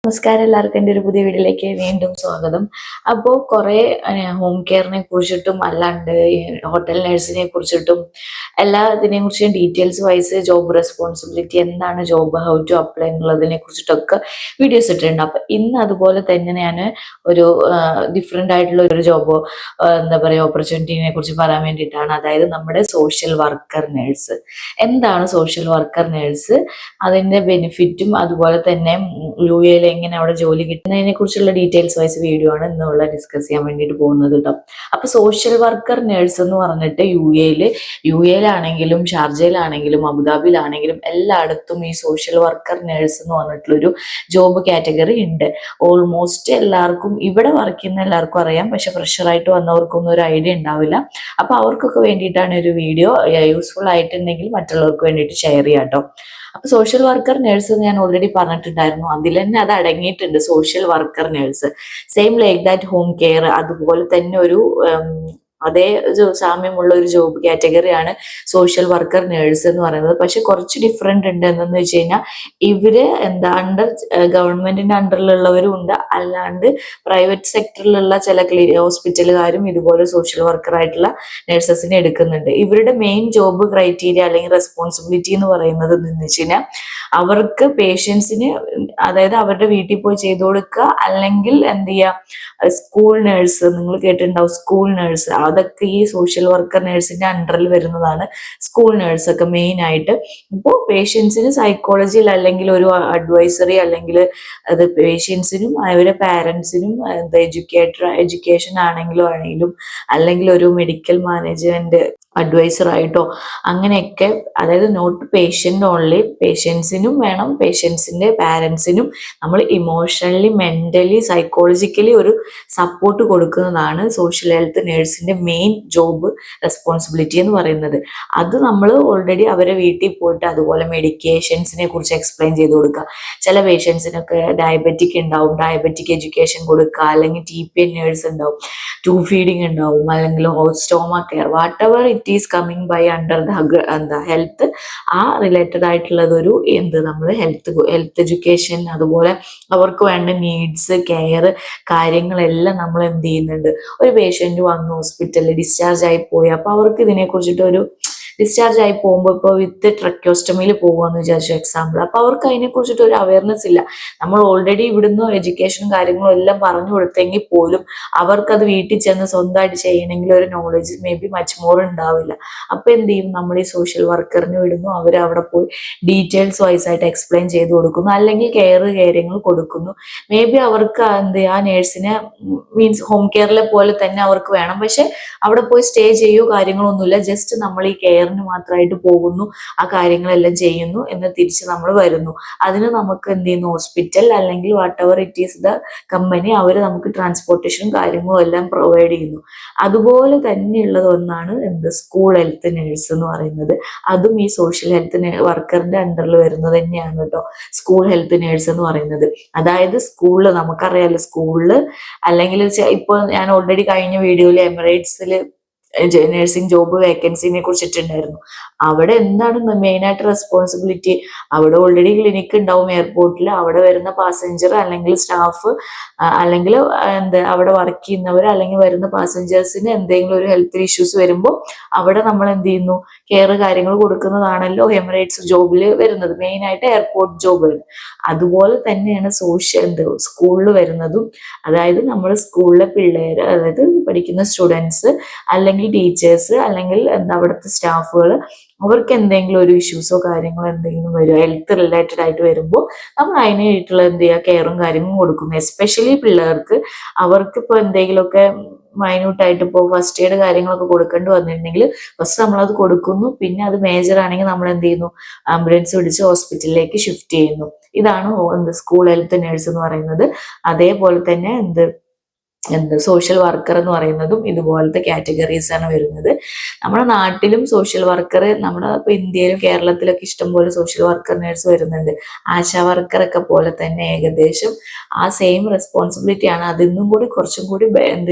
നമസ്കാരം, എല്ലാവർക്കും എൻ്റെ ഒരു പുതിയ വീഡിയോയിലേക്ക് വീണ്ടും സ്വാഗതം. അപ്പോൾ കുറേ ഹോം കെയറിനെ കുറിച്ചിട്ടും അല്ലാണ്ട് ഹോട്ടൽ നഴ്സിനെ കുറിച്ചിട്ടും ഇതിനെ കുറിച്ചും ഡീറ്റെയിൽസ് വൈസ് ജോബ് റെസ്പോൺസിബിലിറ്റി എന്താണ് ജോബ്, ഹൗ ടു അപ്ലൈ എന്നുള്ളതിനെ കുറിച്ചിട്ടൊക്കെ വീഡിയോസ് ഇട്ടിട്ടുണ്ട്. അപ്പം ഇന്ന് അതുപോലെ തന്നെ ഞാൻ ഒരു ഡിഫറെൻ്റ് ആയിട്ടുള്ള ഒരു ജോബ് എന്താ പറയുക ഓപ്പർച്യൂണിറ്റിനെ കുറിച്ച് പറയാൻ വേണ്ടിയിട്ടാണ്. അതായത് നമ്മുടെ സോഷ്യൽ വർക്കർ നേഴ്സ്. എന്താണ് സോഷ്യൽ വർക്കർ നേഴ്സ്, അതിൻ്റെ ബെനിഫിറ്റും അതുപോലെ തന്നെ യു എയിൽ എങ്ങനെ അവിടെ ജോലി കിട്ടുന്നതിനെ കുറിച്ചുള്ള ഡീറ്റെയിൽസ് വൈസ് വീഡിയോ ആണ് ഇന്നുള്ള ഡിസ്കസ് ചെയ്യാൻ വേണ്ടിയിട്ട് പോകുന്നത് കേട്ടോ. അപ്പൊ സോഷ്യൽ വർക്കർ നേഴ്സ് എന്ന് പറഞ്ഞിട്ട് യു എയിലാണെങ്കിലും ഷാർജയിലാണെങ്കിലും അബുദാബിയിലാണെങ്കിലും എല്ലായിടത്തും ഈ സോഷ്യൽ വർക്കർ നേഴ്സ് എന്ന് പറഞ്ഞിട്ടുള്ളൊരു ജോബ് കാറ്റഗറി ഉണ്ട്. ഓൾമോസ്റ്റ് എല്ലാവർക്കും ഇവിടെ വർക്ക് ചെയ്യുന്ന എല്ലാവർക്കും അറിയാം, പക്ഷെ ഫ്രഷറായിട്ട് വന്നവർക്കൊന്നും ഒരു ഐഡിയ ഉണ്ടാവില്ല. അപ്പൊ അവർക്കൊക്കെ വേണ്ടിയിട്ടാണ് ഒരു വീഡിയോ. യൂസ്ഫുൾ ആയിട്ടുണ്ടെങ്കിൽ മറ്റുള്ളവർക്ക് വേണ്ടിയിട്ട് ഷെയർ ചെയ്യാം കേട്ടോ. അപ്പൊ സോഷ്യൽ വർക്കർ നേഴ്സ് ഞാൻ ഓൾറെഡി പറഞ്ഞിട്ടുണ്ടായിരുന്നു, അതിൽ തന്നെ അത് അടങ്ങിയിട്ടുണ്ട്. Social worker nurse same like that home care, അതുപോലെ തന്നെ ഒരു അതേ സാമ്യമുള്ള ഒരു ജോബ് കാറ്റഗറിയാണ് സോഷ്യൽ വർക്കർ നേഴ്സ് എന്ന് പറയുന്നത്. പക്ഷെ കുറച്ച് ഡിഫറെന്റ് ഉണ്ട്. എന്തെന്ന് വെച്ച് കഴിഞ്ഞാൽ ഇവര് അണ്ടർ ഗവൺമെന്റിന്റെ അണ്ടറിലുള്ളവരും ഉണ്ട്, അല്ലാണ്ട് പ്രൈവറ്റ് സെക്ടറിലുള്ള ചില ഹോസ്പിറ്റലുകാരും ഇതുപോലെ സോഷ്യൽ വർക്കർ ആയിട്ടുള്ള നഴ്സസിനെ എടുക്കുന്നുണ്ട്. ഇവരുടെ മെയിൻ ജോബ് ക്രൈറ്റീരിയ അല്ലെങ്കിൽ റെസ്പോൺസിബിലിറ്റി എന്ന് പറയുന്നത് എന്താണെന്ന് വെച്ച് കഴിഞ്ഞാൽ അവർക്ക് പേഷ്യൻസിന്, അതായത് അവരുടെ വീട്ടിൽ പോയി ചെയ്തു കൊടുക്കുക, അല്ലെങ്കിൽ എന്ത് ചെയ്യുക, സ്കൂൾ നേഴ്സ് നിങ്ങൾ കേട്ടിട്ടുണ്ടാവും, സ്കൂൾ നേഴ്സ്, അതൊക്കെ ഈ സോഷ്യൽ വർക്കർ നേഴ്സിന്റെ അണ്ടറിൽ വരുന്നതാണ്. സ്കൂൾ നേഴ്സൊക്കെ മെയിൻ ആയിട്ട്. ഇപ്പോൾ പേഷ്യൻസിന് സൈക്കോളജിയിൽ അല്ലെങ്കിൽ ഒരു അഡ്വൈസറി, അല്ലെങ്കിൽ അത് പേഷ്യൻസിനും അവരുടെ പാരൻസിനും എഡ്യൂക്കേഷൻ ആണെങ്കിലും അല്ലെങ്കിൽ ഒരു മെഡിക്കൽ മാനേജ്മെന്റ് അഡ്വൈസർ ആയിട്ടോ അങ്ങനെയൊക്കെ, അതായത് നോട്ട് പേഷ്യൻ്റ് ഓൺലി, പേഷ്യൻസിനും വേണം, പേഷ്യൻസിന്റെ പാരൻസിനും നമ്മൾ ഇമോഷണലി, മെന്റലി, സൈക്കോളജിക്കലി ഒരു സപ്പോർട്ട് കൊടുക്കുന്നതാണ് സോഷ്യൽ ഹെൽത്ത് നേഴ്സിന്റെ മെയിൻ ജോബ് റെസ്പോൺസിബിലിറ്റി എന്ന് പറയുന്നത്. അത് നമ്മൾ ഓൾറെഡി അവരെ വീട്ടിൽ പോയിട്ട് അതുപോലെ മെഡിക്കേഷൻസിനെ കുറിച്ച് എക്സ്പ്ലെയിൻ ചെയ്ത് കൊടുക്കുക. ചില പേഷ്യൻസിനൊക്കെ ഡയബറ്റിക് ഉണ്ടാവും, ഡയബറ്റിക് എഡ്യൂക്കേഷൻ കൊടുക്കുക, അല്ലെങ്കിൽ TPN നേഴ്സ് ഉണ്ടാവും, ട്യൂബ് ഫീഡിങ് ഉണ്ടാവും, അല്ലെങ്കിൽ stoma care, whatever it is coming by under the health, ആ റിലേറ്റഡ് ആയിട്ടുള്ളത് ഒരു നമ്മൾ ഹെൽത്ത് എഡ്യൂക്കേഷൻ, അതുപോലെ അവർക്ക് വേണ്ട നീഡ്സ്, കെയർ കാര്യങ്ങളെല്ലാം നമ്മൾ എന്ത് ചെയ്യുന്നുണ്ട്. ഒരു പേഷ്യന്റ് വന്ന് ഹോസ്പിറ്റലിൽ ഡിസ്ചാർജ് ആയി പോയി, അപ്പൊ അവർക്ക് ഇതിനെ കുറിച്ചിട്ട് ഒരു ഡിസ്ചാർജ് ആയി പോകുമ്പോൾ ഇപ്പോൾ വിത്ത് ട്രക്യോസ്റ്റമിയിൽ പോകുമെന്ന് വിചാരിച്ചു എക്സാമ്പിൾ, അപ്പൊ അവർക്ക് അതിനെ കുറിച്ചിട്ട് ഒരു അവയർനെസ് ഇല്ല. നമ്മൾ ഓൾറെഡി ഇവിടുന്ന് എഡ്യൂക്കേഷനും കാര്യങ്ങളും എല്ലാം പറഞ്ഞു കൊടുത്തെങ്കിൽ പോലും അവർക്കത് വീട്ടിൽ ചെന്ന് സ്വന്തമായിട്ട് ചെയ്യണമെങ്കിൽ ഒരു knowledge may be much more ഉണ്ടാവില്ല. അപ്പൊ എന്ത് ചെയ്യും, നമ്മൾ ഈ സോഷ്യൽ വർക്കറിന് വിടുന്നു, അവർ അവിടെ പോയി ഡീറ്റെയിൽസ് വൈസ് ആയിട്ട് എക്സ്പ്ലെയിൻ ചെയ്ത് കൊടുക്കുന്നു, അല്ലെങ്കിൽ കാര്യങ്ങൾ കൊടുക്കുന്നു. മേ ബി അവർക്ക് ആ നേഴ്സിനെ മീൻസ് ഹോം കെയറിലെ പോലെ തന്നെ അവർക്ക് വേണം, പക്ഷെ അവിടെ പോയി സ്റ്റേ ചെയ്യുകയോ കാര്യങ്ങളൊന്നുമില്ല. ജസ്റ്റ് നമ്മൾ ഈ കെയറിന് മാത്രമായിട്ട് പോകുന്നു, ആ കാര്യങ്ങളെല്ലാം ചെയ്യുന്നു, എന്ന് തിരിച്ച് നമ്മൾ വരുന്നു. അതിന് നമുക്ക് എന്ത് ചെയ്യുന്നു, ഹോസ്പിറ്റൽ അല്ലെങ്കിൽ whatever it is the company, അവർ നമുക്ക് ട്രാൻസ്പോർട്ടേഷനും കാര്യങ്ങളും എല്ലാം പ്രൊവൈഡ് ചെയ്യുന്നു. അതുപോലെ തന്നെയുള്ളത് ഒന്നാണ് സ്കൂൾ ഹെൽത്ത് നേഴ്സ് എന്ന് പറയുന്നത്. അതും ഈ സോഷ്യൽ ഹെൽത്ത് വർക്കറിന്റെ അണ്ടറിൽ വരുന്നത് തന്നെയാണ് കേട്ടോ, സ്കൂൾ ഹെൽത്ത് നേഴ്സ് എന്ന് പറയുന്നത്. അതായത് സ്കൂളിൽ നമുക്കറിയാലോ, സ്കൂളിൽ അല്ലെങ്കിൽ ഇപ്പൊ ഞാൻ ഓൾറെഡി കഴിഞ്ഞ വീഡിയോയിൽ എമിറേറ്റ്സിൽ നഴ്സിംഗ് ജോബ് വേക്കൻസിനെ കുറിച്ചിട്ടുണ്ടായിരുന്നു. അവിടെ എന്താണ് മെയിൻ ആയിട്ട് റെസ്പോൺസിബിലിറ്റി, അവിടെ ഓൾറെഡി ക്ലിനിക്ക് ഉണ്ടാവും എയർപോർട്ടിൽ, അവിടെ വരുന്ന പാസഞ്ചർ അല്ലെങ്കിൽ സ്റ്റാഫ് അല്ലെങ്കിൽ അവിടെ വർക്ക് ചെയ്യുന്നവർ അല്ലെങ്കിൽ വരുന്ന പാസഞ്ചേഴ്സിന് എന്തെങ്കിലും ഒരു ഹെൽത്ത് ഇഷ്യൂസ് വരുമ്പോൾ അവിടെ നമ്മൾ എന്ത് ചെയ്യുന്നു, കെയർ കാര്യങ്ങൾ കൊടുക്കുന്നതാണല്ലോ എമിറേറ്റ്സ് ജോബിൽ വരുന്നത്, മെയിൻ ആയിട്ട് എയർപോർട്ട് ജോബ്. അതുപോലെ തന്നെയാണ് സ്കൂളിൽ വരുന്നതും. അതായത് നമ്മൾ സ്കൂളിലെ പിള്ളേർ, അതായത് പഠിക്കുന്ന സ്റ്റുഡൻസ് അല്ലെങ്കിൽ ടീച്ചേഴ്സ് അല്ലെങ്കിൽ അവിടുത്തെ സ്റ്റാഫുകൾ, അവർക്ക് എന്തെങ്കിലും ഒരു ഇഷ്യൂസോ കാര്യങ്ങളോ എന്തെങ്കിലും വരും, ഹെൽത്ത് റിലേറ്റഡ് ആയിട്ട് വരുമ്പോൾ നമ്മൾ അതിനായിട്ടുള്ള കെയറും കാര്യങ്ങളും കൊടുക്കുന്നു. എസ്പെഷ്യലി പിള്ളേർക്ക്, അവർക്ക് ഇപ്പോൾ എന്തെങ്കിലുമൊക്കെ മൈന്യൂട്ടായിട്ട് ഇപ്പോൾ ഫസ്റ്റ് എയ്ഡ് കാര്യങ്ങളൊക്കെ കൊടുക്കേണ്ടി വന്നിട്ടുണ്ടെങ്കിൽ ഫസ്റ്റ് നമ്മളത് കൊടുക്കുന്നു, പിന്നെ അത് മേജർ ആണെങ്കിൽ നമ്മൾ എന്ത് ചെയ്യുന്നു, ആംബുലൻസ് പിടിച്ച് ഹോസ്പിറ്റലിലേക്ക് ഷിഫ്റ്റ് ചെയ്യുന്നു. ഇതാണ് സ്കൂൾ ഹെൽത്ത് നേഴ്സ് എന്ന് പറയുന്നത്. അതേപോലെ തന്നെ സോഷ്യൽ വർക്കർ എന്ന് പറയുന്നതും ഇതുപോലത്തെ കാറ്റഗറീസ് ആണ് വരുന്നത്. നമ്മുടെ നാട്ടിലും സോഷ്യൽ വർക്കർ, നമ്മുടെ ഇപ്പോൾ ഇന്ത്യയിലും കേരളത്തിലൊക്കെ ഇഷ്ടംപോലെ സോഷ്യൽ വർക്കർ നേഴ്സ് വരുന്നുണ്ട്. ആശാ വർക്കറൊക്കെ പോലെ തന്നെ ഏകദേശം ആ സെയിം റെസ്പോൺസിബിലിറ്റി ആണ്. അതിന്നും കൂടി കുറച്ചും കൂടി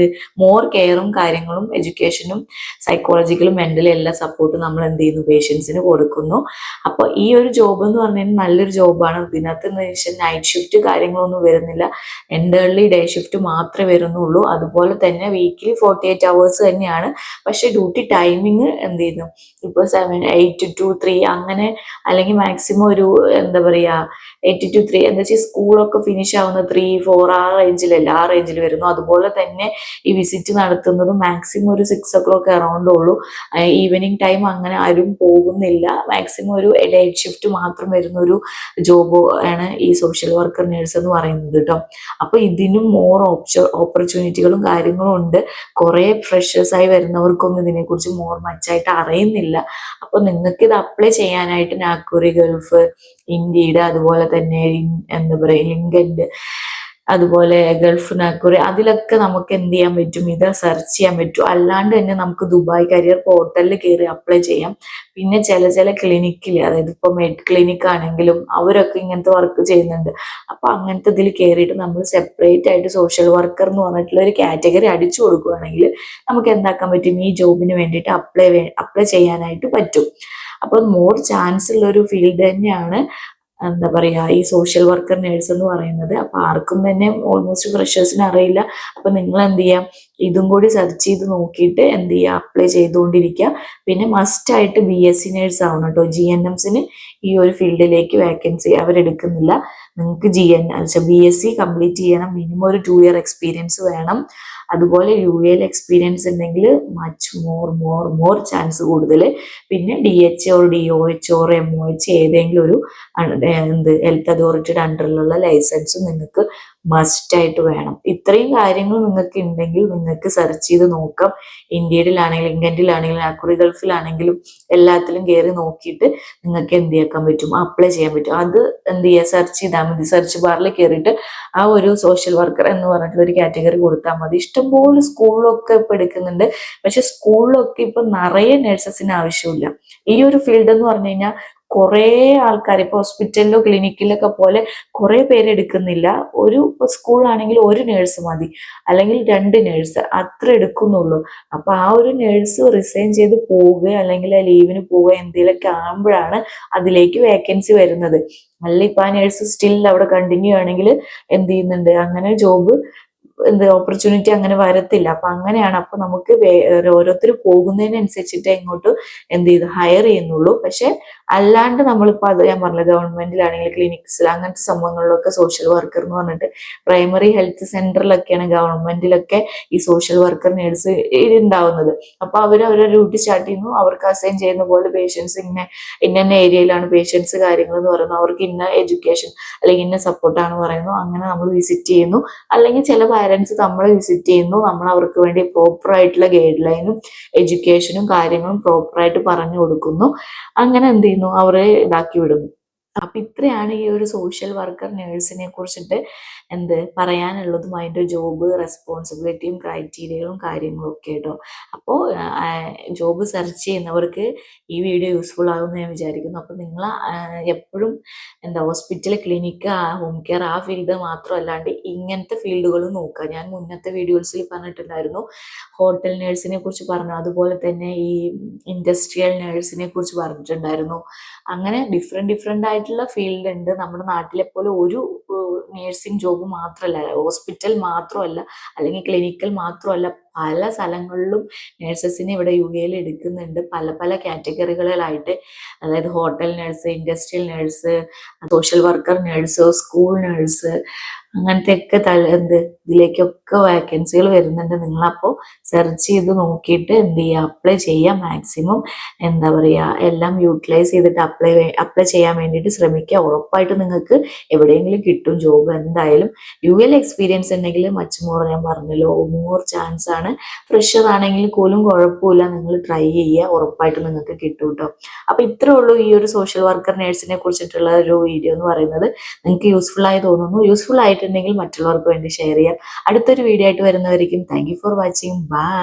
മോർ കെയറും കാര്യങ്ങളും എഡ്യൂക്കേഷനും സൈക്കോളജിക്കലും മെന്റലും എല്ലാ സപ്പോർട്ടും നമ്മൾ എന്ത് ചെയ്യുന്നു, പേഷ്യൻസിന് കൊടുക്കുന്നു. അപ്പോൾ ഈ ഒരു ജോബ് എന്ന് പറഞ്ഞാൽ നല്ലൊരു ജോബാണ്. ഇതിനകത്ത് നൈറ്റ് ഷിഫ്റ്റ് കാര്യങ്ങളൊന്നും വരുന്നില്ല. എൻറ്റേർലി ഡേ ഷിഫ്റ്റ് മാത്രമേ വരുന്നുള്ളൂ. അതുപോലെ തന്നെ വീക്കിലി 48 hours തന്നെയാണ്. പക്ഷെ ഡ്യൂട്ടി ടൈമിങ് എന്ത് ചെയ്യുന്നു, ഇപ്പോൾ 8 to 3 അങ്ങനെ, അല്ലെങ്കിൽ മാക്സിമം ഒരു എന്താ പറയുക 8 to 3 എന്താ വെച്ചാൽ സ്കൂളൊക്കെ ഫിനിഷ് ആവുന്ന 3-4 ആ റേഞ്ചിലല്ല, ആ റേഞ്ചിൽ വരുന്നു. അതുപോലെ തന്നെ ഈ വിസിറ്റ് നടത്തുന്നത് മാക്സിമം ഒരു 6 o'clock അറൗണ്ട് ഉള്ളൂ. ഈവനിങ് ടൈം അങ്ങനെ ആരും പോകുന്നില്ല. മാക്സിമം ഒരു ലൈറ്റ് ഷിഫ്റ്റ് മാത്രം വരുന്ന ഒരു ജോബ് ആണ് ഈ സോഷ്യൽ വർക്കർ നേഴ്സ് എന്ന് പറയുന്നത് കേട്ടോ. അപ്പൊ ഇതിനും മോർ ഓപ്പർച്യൂണിറ്റികളും കാര്യങ്ങളും ഉണ്ട്. കുറെ ഫ്രഷേഴ്സായി വരുന്നവർക്കൊന്നും ഇതിനെക്കുറിച്ച് മോർ മച്ചായിട്ട് അറിയുന്നില്ല. അപ്പൊ നിങ്ങൾക്ക് ഇത് അപ്ലൈ ചെയ്യാനായിട്ട് നാക്കൂറി ഗൾഫ്, ഇൻഡീഡ്, അതുപോലെ തന്നെ എന്താ പറയുക ലിങ്കൻഡ്, അതുപോലെ ഗൾഫ് നാക്കൂറി, അതിലൊക്കെ നമുക്ക് എന്ത് ചെയ്യാൻ പറ്റും, ഇത് സെർച്ച് ചെയ്യാൻ പറ്റും. അല്ലാണ്ട് തന്നെ നമുക്ക് ദുബായ് കരിയർ പോർട്ടലിൽ കയറി അപ്ലൈ ചെയ്യാം. പിന്നെ ചില ക്ലിനിക്കിൽ, അതായത് ഇപ്പൊ മെഡ് ക്ലിനിക് ആണെങ്കിലും അവരൊക്കെ ഇങ്ങനത്തെ വർക്ക് ചെയ്യുന്നുണ്ട്. അപ്പൊ അങ്ങനത്തെ ഇതിൽ കയറിയിട്ട് നമ്മൾ സെപ്പറേറ്റ് ആയിട്ട് സോഷ്യൽ വർക്കർ എന്ന് പറഞ്ഞിട്ടുള്ള ഒരു കാറ്റഗറി അടിച്ചു കൊടുക്കുകയാണെങ്കിൽ നമുക്ക് എന്താക്കാൻ പറ്റും, ഈ ജോബിന് വേണ്ടിയിട്ട് അപ്ലൈ ചെയ്യാനായിട്ട് പറ്റും. അപ്പൊ മോർ ചാൻസ് ഉള്ള ഒരു ഫീൽഡ് തന്നെയാണ് എന്താ പറയുക ഈ സോഷ്യൽ വർക്കർ നേഴ്സ് എന്ന് പറയുന്നത്. അപ്പൊ ആർക്കും തന്നെ ഓൾമോസ്റ്റ് ഫ്രഷേഴ്സിന് അറിയില്ല. അപ്പൊ നിങ്ങൾ എന്ത് ചെയ്യാം, ഇതും കൂടി സെർച്ച് ചെയ്ത് നോക്കിയിട്ട് എന്ത് ചെയ്യുക, അപ്ലൈ ചെയ്തുകൊണ്ടിരിക്കുക. പിന്നെ മസ്റ്റ് ആയിട്ട് BSc നേഴ്സ് ആവണം കേട്ടോ. GNMസിന് ഈ ഒരു ഫീൽഡിലേക്ക് വേക്കൻസി അവരെടുക്കുന്നില്ല. നിങ്ങൾക്ക് BSc കംപ്ലീറ്റ് ചെയ്യണം. മിനിമം ഒരു 2 year എക്സ്പീരിയൻസ് വേണം. അതുപോലെ UAL എക്സ്പീരിയൻസ് ഉണ്ടെങ്കിൽ മച്ച് മോർ ചാൻസ് കൂടുതൽ. പിന്നെ DH or DOH or MOH ഏതെങ്കിലും ഒരു ഹെൽത്ത് അതോറിറ്റിയുടെ അണ്ടറിലുള്ള ലൈസൻസും നിങ്ങൾക്ക് മസ്റ്റ് ആയിട്ട് വേണം. ഇത്രയും കാര്യങ്ങൾ നിങ്ങൾക്ക് ഉണ്ടെങ്കിൽ നിങ്ങൾക്ക് സെർച്ച് ചെയ്ത് നോക്കാം. ഇന്ത്യയിലാണെങ്കിലും ഇംഗ്ലണ്ടിലാണെങ്കിലും നാക്കൂറി ഗൾഫിലാണെങ്കിലും എല്ലാത്തിലും കയറി നോക്കിയിട്ട് നിങ്ങൾക്ക് എന്ത് ചെയ്യാൻ പറ്റും, അപ്ലൈ ചെയ്യാൻ പറ്റും. അത് എന്ത് ചെയ്യുക, സെർച്ച് ചെയ്താൽ മതി. സെർച്ച് ബാറിൽ കയറിയിട്ട് ആ ഒരു സോഷ്യൽ വർക്കർ എന്ന് പറഞ്ഞിട്ടുള്ള ഒരു കാറ്റഗറി കൊടുത്താൽ മതി. ഇഷ്ടംപോലെ സ്കൂളിലൊക്കെ ഇപ്പൊ എടുക്കുന്നുണ്ട്. പക്ഷെ സ്കൂളിലൊക്കെ ഇപ്പൊ നിറയെ നഴ്സസിന് ആവശ്യമില്ല. ഈ ഒരു ഫീൽഡ് എന്ന് പറഞ്ഞു കഴിഞ്ഞാൽ കുറേ ആൾക്കാർ ഇപ്പൊ ഹോസ്പിറ്റലിലോ ക്ലിനിക്കിലൊക്കെ പോലെ കുറെ പേര് എടുക്കുന്നില്ല. ഒരു സ്കൂളാണെങ്കിൽ ഒരു നേഴ്സ് മതി, അല്ലെങ്കിൽ 2 നേഴ്സ് അത്ര എടുക്കുന്നുള്ളൂ. അപ്പൊ ആ ഒരു നേഴ്സ് റിസൈൻ ചെയ്ത് പോവുക അല്ലെങ്കിൽ ആ ലീവിന് പോവുക എന്തെങ്കിലുമൊക്കെ ആകുമ്പോഴാണ് അതിലേക്ക് വേക്കൻസി വരുന്നത്. അല്ല ഇപ്പൊ ആ നേഴ്സ് സ്റ്റിൽ അവിടെ കണ്ടിന്യൂ ആണെങ്കിൽ എന്ത് ചെയ്യുന്നുണ്ട്, അങ്ങനെ ജോബ് ഓപ്പർച്യൂണിറ്റി അങ്ങനെ വരത്തില്ല. അപ്പൊ അങ്ങനെയാണ്. അപ്പൊ നമുക്ക് ഓരോരുത്തർ പോകുന്നതിനനുസരിച്ചിട്ട് ഇങ്ങോട്ട് എന്ത് ചെയ്ത് ഹയർ ചെയ്യുന്നുള്ളൂ. പക്ഷെ അല്ലാണ്ട് നമ്മളിപ്പോ അത് ഞാൻ പറഞ്ഞില്ല, ഗവൺമെന്റിലാണെങ്കിൽ ക്ലിനിക്സിൽ അങ്ങനത്തെ സംഭവങ്ങളിലൊക്കെ സോഷ്യൽ വർക്കർ എന്ന് പറഞ്ഞിട്ട് പ്രൈമറി ഹെൽത്ത് സെന്ററിലൊക്കെയാണ്, ഗവൺമെന്റിലൊക്കെ ഈ സോഷ്യൽ വർക്കർ നേഴ്സ് ഉണ്ടാവുന്നത്. അപ്പൊ അവരുടെ ഡ്യൂട്ടി സ്റ്റാർട്ട് ചെയ്യുന്നു. അവർക്ക് അസൈൻ ചെയ്യുന്ന പോലെ പേഷ്യൻസ് ഇന്ന ഏരിയയിലാണ് പേഷ്യൻസ് കാര്യങ്ങൾ എന്ന് പറയുന്നു. അവർക്ക് ഇന്ന എഡ്യൂക്കേഷൻ അല്ലെങ്കിൽ ഇന്ന സപ്പോർട്ടാണ് പറയുന്നു. അങ്ങനെ നമ്മൾ വിസിറ്റ് ചെയ്യുന്നു. അല്ലെങ്കിൽ ചില പാരന്റ്സ് നമ്മളെ വിസിറ്റ് ചെയ്യുന്നു. നമ്മൾ അവർക്ക് വേണ്ടി പ്രോപ്പർ ആയിട്ടുള്ള ഗൈഡ് ലൈനും എഡ്യൂക്കേഷനും കാര്യങ്ങളും പ്രോപ്പറായിട്ട് പറഞ്ഞു കൊടുക്കുന്നു. അങ്ങനെ എന്ത് ചെയ്യുന്നു, അവരെ ഇതാക്കി വിടുന്നു. അപ്പൊ ഇത്രയാണ് ഈ ഒരു സോഷ്യൽ വർക്കർ നേഴ്സിനെ കുറിച്ചിട്ട് പറയാനുള്ളതും അതിന്റെ ജോബ് റെസ്പോൺസിബിലിറ്റിയും ക്രൈറ്റീരിയകളും കാര്യങ്ങളും ഒക്കെ കേട്ടോ. അപ്പോൾ ജോബ് സെർച്ച് ചെയ്യുന്നവർക്ക് ഈ വീഡിയോ യൂസ്ഫുൾ ആകുമെന്ന് ഞാൻ വിചാരിക്കുന്നു. അപ്പൊ നിങ്ങൾ എപ്പോഴും ഹോസ്പിറ്റൽ, ക്ലിനിക്ക്, ഹോം കെയർ ആ ഫീൽഡ് മാത്രമല്ലാണ്ട് ഇങ്ങനത്തെ ഫീൽഡുകളും നോക്കുക. ഞാൻ മുന്നത്തെ വീഡിയോസിൽ പറഞ്ഞിട്ടുണ്ടായിരുന്നു, ഹോട്ടൽ നേഴ്സിനെ കുറിച്ച് പറഞ്ഞു, അതുപോലെ തന്നെ ഈ ഇൻഡസ്ട്രിയൽ നേഴ്സിനെ കുറിച്ച് പറഞ്ഞിട്ടുണ്ടായിരുന്നു. അങ്ങനെ ഡിഫറെന്റ് ആയിട്ടുള്ള ഫീൽഡ് ഉണ്ട്. നമ്മുടെ നാട്ടിലെ പോലെ ഒരു നേഴ്സിംഗ് ജോബ് മാത്രമല്ല, ഹോസ്പിറ്റൽ മാത്രമല്ല, അല്ലെങ്കിൽ ക്ലിനിക്കൽ മാത്രമല്ല, പല സ്ഥലങ്ങളിലും നേഴ്സസിനെ ഇവിടെ UAE എടുക്കുന്നുണ്ട്. പല പല കാറ്റഗറികളിലായിട്ട്, അതായത് hotel nurse, industrial nurse, social worker nurse, school nurse, അങ്ങനത്തെ ഒക്കെ ഇതിലേക്കൊക്കെ വാക്കൻസികൾ വരുന്നുണ്ട്. നിങ്ങളപ്പോൾ സെർച്ച് ചെയ്ത് നോക്കിയിട്ട് എന്ത് ചെയ്യുക, അപ്ലൈ ചെയ്യുക. മാക്സിമം എല്ലാം യൂട്ടിലൈസ് ചെയ്തിട്ട് അപ്ലൈ ചെയ്യാൻ വേണ്ടിയിട്ട് ശ്രമിക്കുക. ഉറപ്പായിട്ട് നിങ്ങൾക്ക് എവിടെയെങ്കിലും കിട്ടും ജോബ് എന്തായാലും. UAE എക്സ്പീരിയൻസ് ഉണ്ടെങ്കിൽ മച്ച് മോർ, ഞാൻ പറഞ്ഞല്ലോ, മോർ ചാൻസ് ആണ്. ഫ്രഷർ ആണെങ്കിൽ പോലും കുഴപ്പമില്ല, നിങ്ങൾ ട്രൈ ചെയ്യുക, ഉറപ്പായിട്ട് നിങ്ങൾക്ക് കിട്ടും കേട്ടോ. അപ്പൊ ഇത്രേ ഉള്ളൂ ഈ ഒരു സോഷ്യൽ വർക്കർ നേഴ്സിനെ കുറിച്ചിട്ടുള്ള ഒരു വീഡിയോ എന്ന് പറയുന്നത്. നിങ്ങൾക്ക് യൂസ്ഫുൾ ആയി തോന്നുന്നു. യൂസ്ഫുൾ ആയിട്ട് ആയിട്ടുണ്ടെങ്കിൽ മറ്റുള്ളവർക്ക് വേണ്ടി ഷെയർ ചെയ്യാം. അടുത്തൊരു വീഡിയോ ആയിട്ട് വരുന്നവരിക്കും. Thank you for watching. By.